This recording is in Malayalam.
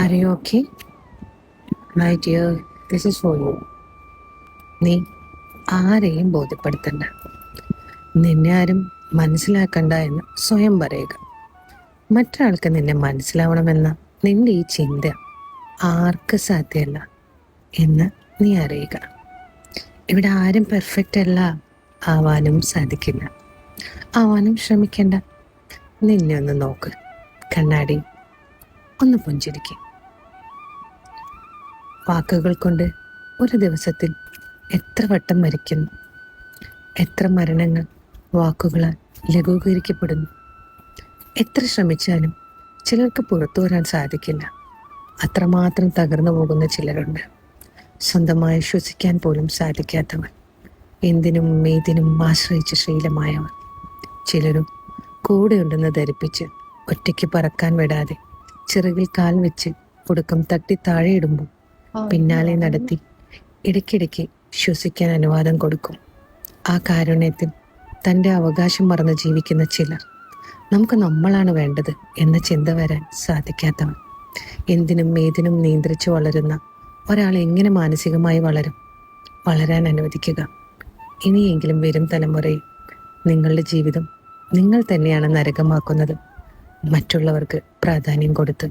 Are you okay? My dear, this is for you. നീ ആരെയും ബോധ്യപ്പെടുത്തണ്ട. നിന്നെ ആരും മനസ്സിലാക്കണ്ട എന്ന് സ്വയം പറയുക. മറ്റൊരാൾക്ക് നിന്നെ മനസ്സിലാവണമെന്ന നിന്റെ ഈ ചിന്ത ആർക്ക് സാധ്യമല്ല എന്ന് നീ അറിയുക. ഇവിടെ ആരും പെർഫെക്റ്റ് അല്ല, ആവാനും സാധിക്കില്ല, ആവാനും ശ്രമിക്കണ്ട. നിന്നെ ഒന്ന് നോക്ക്, കണ്ണാടി ഒന്ന് പുഞ്ചിരിക്കും. വാക്കുകൾ കൊണ്ട് ഒരു ദിവസത്തിൽ എത്ര വട്ടം മരിക്കുന്നു, എത്ര മരണങ്ങൾ വാക്കുകളാൽ ലഘൂകരിക്കപ്പെടുന്നു. എത്ര ശ്രമിച്ചാലും ചിലർക്ക് പുറത്തു വരാൻ സാധിക്കില്ല. അത്രമാത്രം തകർന്നു പോകുന്ന ചിലരുണ്ട്. സ്വന്തമായി ശ്വസിക്കാൻ പോലും സാധിക്കാത്തവർ, എന്തിനും ഏതിനും ആശ്രയിച്ച് ശീലമായവർ. ചിലരും കൂടെയുണ്ടെന്ന് ധരിപ്പിച്ച് ഒറ്റയ്ക്ക് പറക്കാൻ വിടാതെ ചിറകിൽ കാൽ വെച്ച് ഒടുക്കം തട്ടി താഴെയിടുമ്പോൾ പിന്നാലെ നടത്തി ഇടയ്ക്കിടയ്ക്ക് ശ്വസിക്കാൻ അനുവാദം കൊടുക്കും. ആ കാരുണ്യത്തിൽ തൻ്റെ അവകാശം മറന്ന് ജീവിക്കുന്ന ചിലർ, നമുക്ക് നമ്മളാണ് വേണ്ടത് എന്ന ചിന്ത വരാൻ സാധിക്കാത്തവർ. എന്തിനും ഏതിനും നിയന്ത്രിച്ച് വളരുന്ന ഒരാൾ എങ്ങനെ മാനസികമായി വളരാൻ അനുവദിക്കുക? ഇനിയെങ്കിലും വരും തലമുറയിൽ നിങ്ങളുടെ ജീവിതം നിങ്ങൾ തന്നെയാണ് നരകമാക്കുന്നത്, മറ്റുള്ളവർക്ക് പ്രാധാന്യം കൊടുത്ത്.